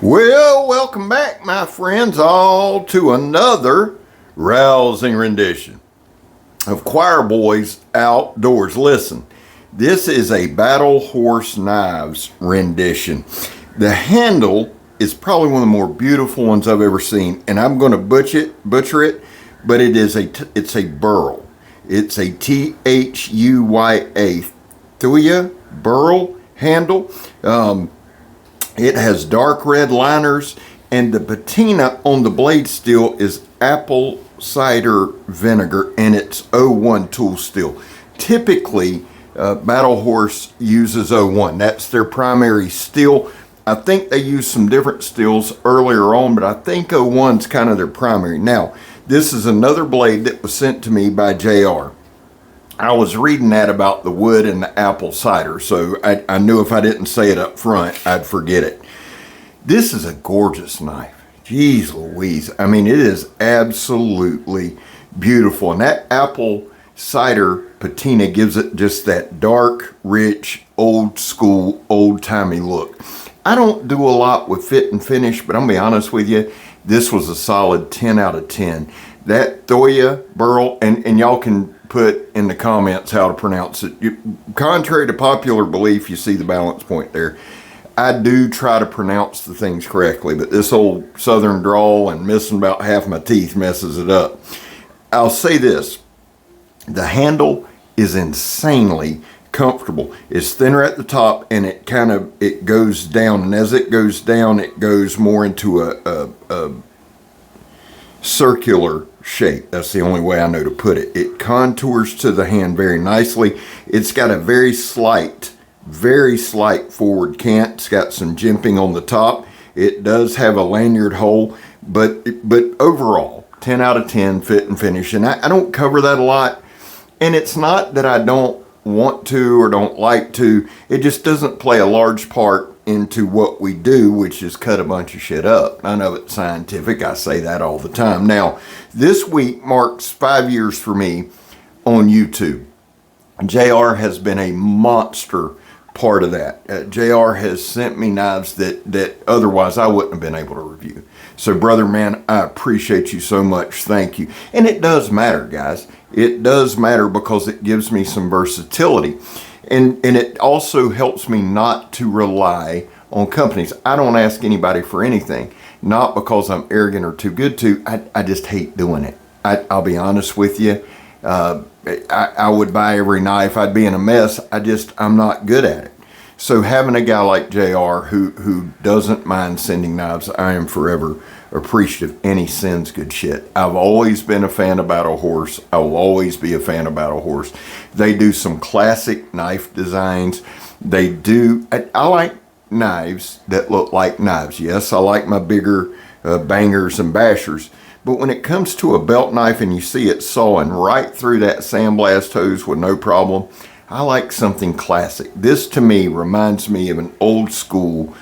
Well, welcome back, my friends, all to another rousing rendition of Choir Boys Outdoors. Listen, this is a Battle Horse Knives rendition. The handle is probably one of the more beautiful ones I've ever seen, and I'm going to butcher it, but it's a burl. It's a Thuya, Thuya burl handle. It has dark red liners, and the patina on the blade steel is apple cider vinegar, and it's 01 tool steel. Typically, Battle Horse uses 01. That's their primary steel. I think they use some different steels earlier on, but I think 01's kind of their primary. Now, this is another blade that was sent to me by JR. I was reading that about the wood and the apple cider, so I knew if I didn't say it up front, I'd forget it. This is a gorgeous knife. Jeez Louise. I mean, it is absolutely beautiful. And that apple cider patina gives it just that dark, rich, old school, old-timey look. I don't do a lot with fit and finish, but I'm going to be honest with you, this was a solid 10 out of 10. That Thuya burl, and y'all can put in the comments how to pronounce it. Contrary to popular belief, you see the balance point there. I do try to pronounce the things correctly, but this old southern drawl and missing about half my teeth messes it up. I'll say this, the handle is insanely comfortable. It's thinner at the top, and it goes down, and as it goes down, it goes more into a circular shape. That's the only way I know to put it. It contours to the hand very nicely. It's got a very slight forward cant. It's got some jimping on the top. It does have a lanyard hole, but overall, 10 out of 10 fit and finish. And I don't cover that a lot. And it's not that I don't want to or don't like to. It just doesn't play a large part into what we do, which is cut a bunch of shit up. I know it's scientific. I say that all the time. Now, this week marks 5 years for me on YouTube. JR has been a monster part of that. JR has sent me knives that otherwise I wouldn't have been able to review. So, brother, man, I appreciate you so much. Thank you. And it does matter, guys. It does matter because it gives me some versatility. And it also helps me not to rely on companies. I don't ask anybody for anything, not because I'm arrogant or too good to. I just hate doing it. I'll be honest with you. I would buy every knife. I'd be in a mess. I'm not good at it. So having a guy like JR who doesn't mind sending knives, I am forever appreciative, and he sends good shit. I've always been a fan of Battle Horse. I will always be a fan of Battle Horse. They do some classic knife designs. I like knives that look like knives. Yes, I like my bigger bangers and bashers. But when it comes to a belt knife and you see it sawing right through that sandblast hose with no problem, I like something classic. This to me reminds me of an old school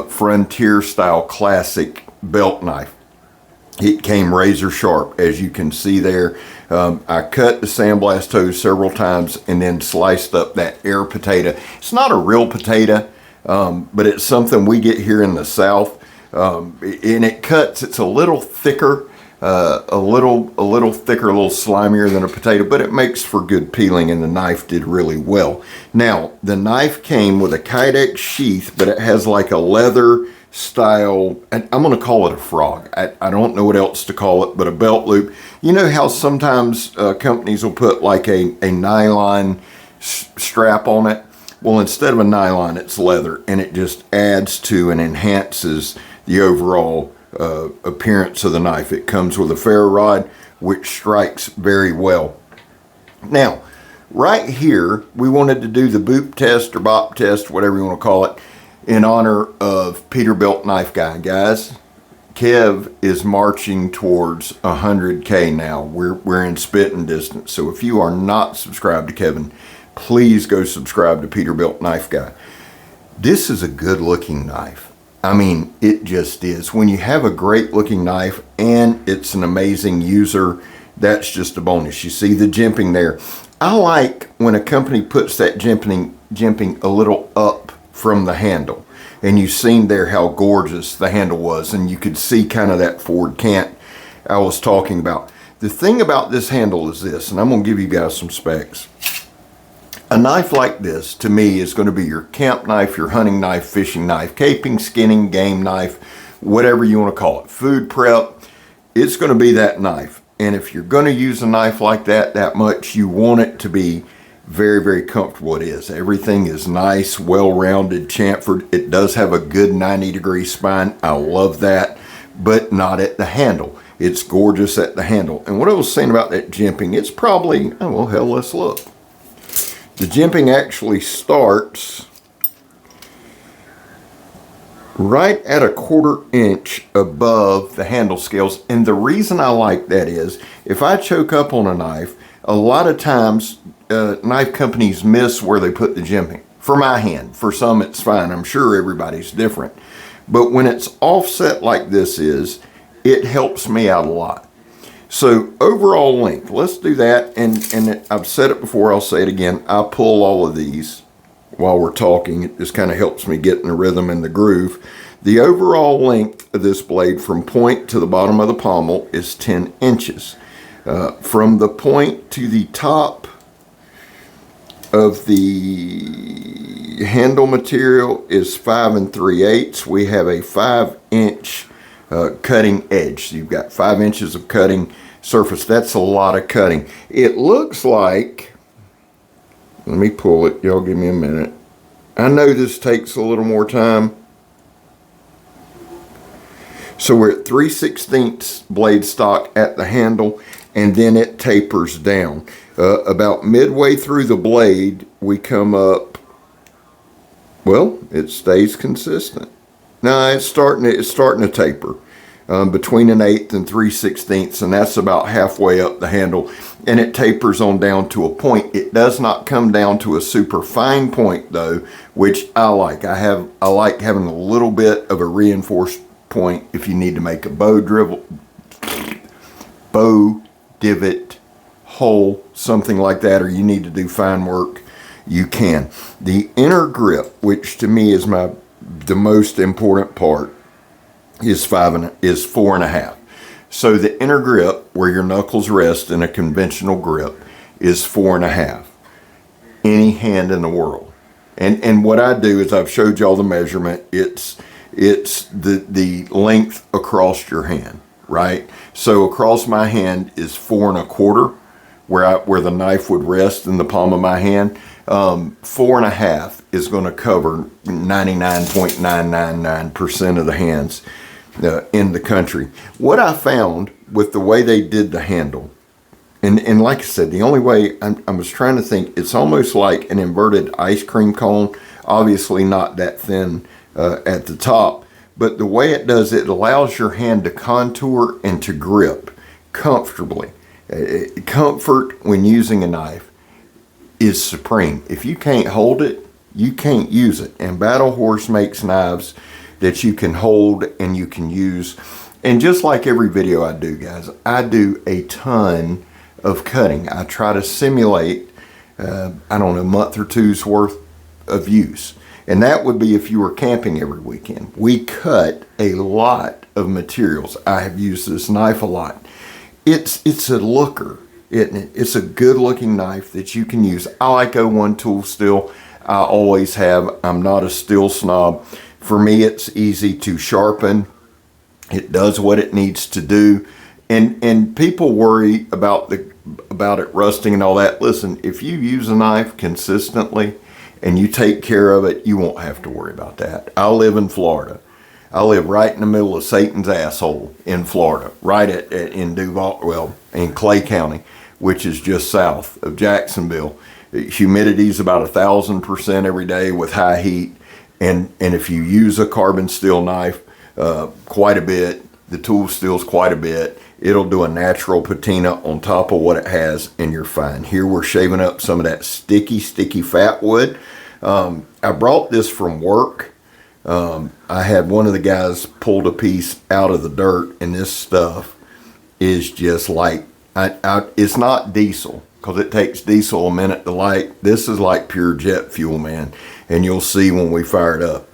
frontier style classic belt knife. It came razor sharp, as you can see there. I cut the sandblast hose several times and then sliced up that air potato. It's not a real potato, but it's something we get here in the South. And it cuts, it's a little thicker, a little thicker, a little slimier than a potato, but it makes for good peeling, and the knife did really well. Now, the knife came with a Kydex sheath, but it has like a leather style, I'm going to call it a frog. I don't know what else to call it, but a belt loop. You know how sometimes companies will put like a nylon strap on it? Well, instead of a nylon, it's leather, and it just adds to and enhances the overall appearance of the knife. It comes with a ferro rod, which strikes very well. Now, right here, we wanted to do the boop test or bop test, whatever you want to call it, in honor of Peterbilt Knife Guy. Guys, Kev is marching towards 100K now. We're in spitting distance. So if you are not subscribed to Kevin, please go subscribe to Peterbilt Knife Guy. This is a good looking knife. I mean, it just is. When you have a great looking knife and it's an amazing user, that's just a bonus. You see the jimping there. I like when a company puts that jimping a little up from the handle. And you've seen there how gorgeous the handle was, and you could see kind of that forward cant I was talking about. The thing about this handle is this, and I'm going to give you guys some specs. A knife like this, to me, is going to be your camp knife, your hunting knife, fishing knife, caping, skinning, game knife, whatever you want to call it, food prep. It's going to be that knife. And if you're going to use a knife like that much, you want it to be very, very comfortable. It is. Everything is nice, well-rounded, chamfered. It does have a good 90-degree spine. I love that, but not at the handle. It's gorgeous at the handle. And what I was saying about that jimping, it's probably, oh, well, hell, let's look. The jimping actually starts right at a 1/4 inch above the handle scales. And the reason I like that is, if I choke up on a knife, a lot of times knife companies miss where they put the jimping. For my hand, for some it's fine. I'm sure everybody's different. But when it's offset like this is, it helps me out a lot. So overall length, let's do that. And I've said it before, I'll say it again. I pull all of these while we're talking. It just kind of helps me get in the rhythm and the groove. The overall length of this blade from point to the bottom of the pommel is 10 inches. From the point to the top of the handle material is 5 3/8. We have a 5-inch cutting edge. So you've got 5 inches of cutting surface. That's a lot of cutting. It looks like, let me pull it, y'all give me a minute. I know this takes a little more time. So we're at 3/16 blade stock at the handle, and then it tapers down. About midway through the blade, we come up, well, it stays consistent. No, it's starting to taper between 1/8 and 3/16, and that's about halfway up the handle, and it tapers on down to a point. It does not come down to a super fine point though, which I like. I like having a little bit of a reinforced point if you need to make a bow divot, hole, something like that, or you need to do fine work, you can. The inner grip, which to me is the most important part, is 4.5. So the inner grip, where your knuckles rest in a conventional grip, is 4.5. Any hand in the world. And what I do is, I've showed y'all the measurement. It's the length across your hand, right? So across my hand is 4 1/4, where the knife would rest in the palm of my hand. 4.5 is going to cover 99.999% of the hands in the country. What I found with the way they did the handle, and like I said, the only way I was trying to think, it's almost like an inverted ice cream cone. Obviously not that thin at the top, but the way it does, it allows your hand to contour and to grip comfortably. Comfort when using a knife is supreme. If you can't hold it, you can't use it. And Battle Horse makes knives that you can hold and you can use. And just like every video I do, guys, I do a ton of cutting. I try to simulate, I don't know, a month or two's worth of use. And that would be if you were camping every weekend. We cut a lot of materials. I have used this knife a lot. It's a looker. It's a good looking knife that you can use. I like O1 tool steel. I always have. I'm not a steel snob. For me, it's easy to sharpen. It does what it needs to do. And people worry about it rusting and all that. Listen, if you use a knife consistently and you take care of it, you won't have to worry about that. I live in Florida. I live right in the middle of Satan's asshole in Florida, right in Duval, well, in Clay County, which is just south of Jacksonville. Humidity is about 1,000% every day with high heat. And if you use a carbon steel knife quite a bit, the tool steel's quite a bit, it'll do a natural patina on top of what it has, and you're fine. Here we're shaving up some of that sticky fat wood. I brought this from work. I had one of the guys pulled a piece out of the dirt, and this stuff is just like, it's not diesel, because it takes diesel a minute to light. This is like pure jet fuel, man, and you'll see when we fire it up.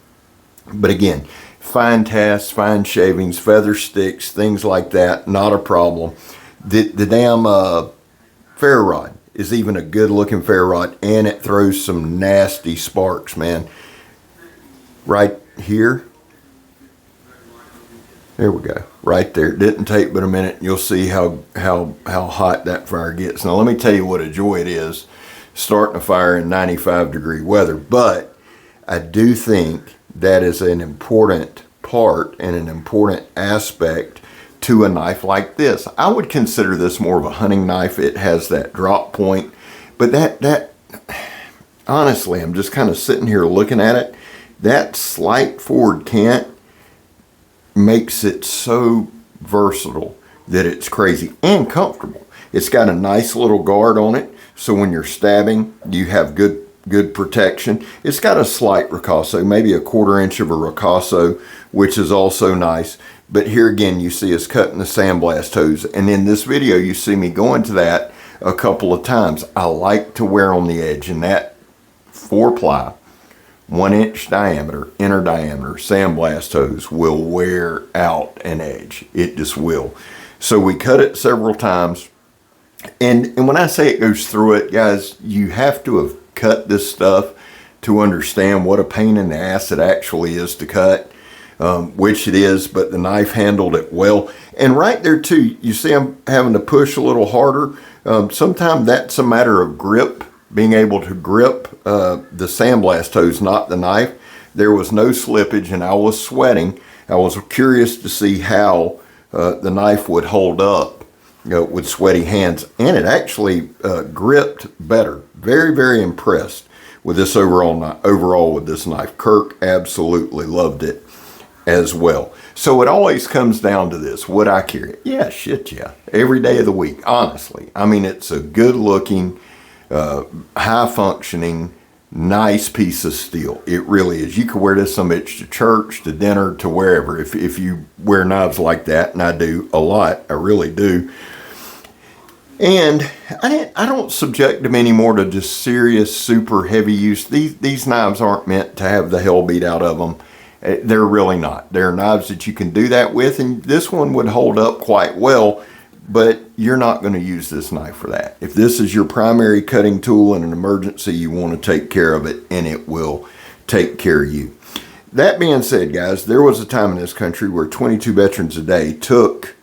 But again, fine tasks, fine shavings, feather sticks, things like that, not a problem. The damn ferro rod is even a good looking ferro rod, and it throws some nasty sparks, man. Right here, there we go, right there. It didn't take but a minute. You'll see how hot that fire gets. Now let me tell you what a joy it is starting a fire in 95-degree weather, but I do think that is an important part and an important aspect to a knife like this. I would consider this more of a hunting knife. It has that drop point, but that honestly, I'm just kind of sitting here looking at it. That slight forward cant makes it so versatile that it's crazy and comfortable. It's got a nice little guard on it, so when you're stabbing, you have good protection. It's got a slight ricasso, maybe a 1/4 inch of a ricasso, which is also nice. But here again, you see us cutting the sandblast hose, and in this video, you see me going to that a couple of times. I like to wear on the edge, and that 4-ply 1-inch diameter, inner diameter sandblast hose will wear out an edge. It just will. So we cut it several times. And when I say it goes through it, guys, you have to have cut this stuff to understand what a pain in the ass it actually is to cut, which it is, but the knife handled it well. And right there too, you see I'm having to push a little harder. Sometimes that's a matter of grip, being able to grip the sandblast hose, not the knife. There was no slippage and I was sweating. I was curious to see how the knife would hold up with sweaty hands, and it actually gripped better. Very, very impressed with this overall with this knife. Kirk absolutely loved it as well. So it always comes down to this: would I carry it? Yeah, shit, yeah. Every day of the week, honestly. I mean, it's a good looking, high functioning, nice piece of steel. It really is. You could wear this some bitch to church, to dinner, to wherever. If you wear knives like that, and I do a lot, I really do. And I don't subject them anymore to just serious, super heavy use. These knives aren't meant to have the hell beat out of them. They're really not. They're knives that you can do that with, and this one would hold up quite well, but you're not going to use this knife for that. If this is your primary cutting tool in an emergency, you want to take care of it, and it will take care of you. That being said, guys, there was a time in this country where 22 veterans a day took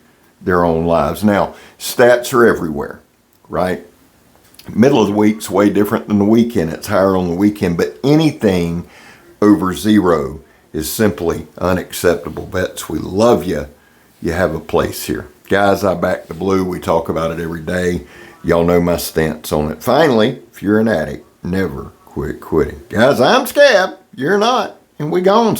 their own lives. Now, stats are everywhere, right? Middle of the week's way different than the weekend. It's higher on the weekend, but anything over 0 is simply unacceptable. Vets, we love you. You have a place here. Guys, I back the blue. We talk about it every day. Y'all know my stance on it. Finally, if you're an addict, never quit quitting. Guys, I'm Scab. You're not. And we gone.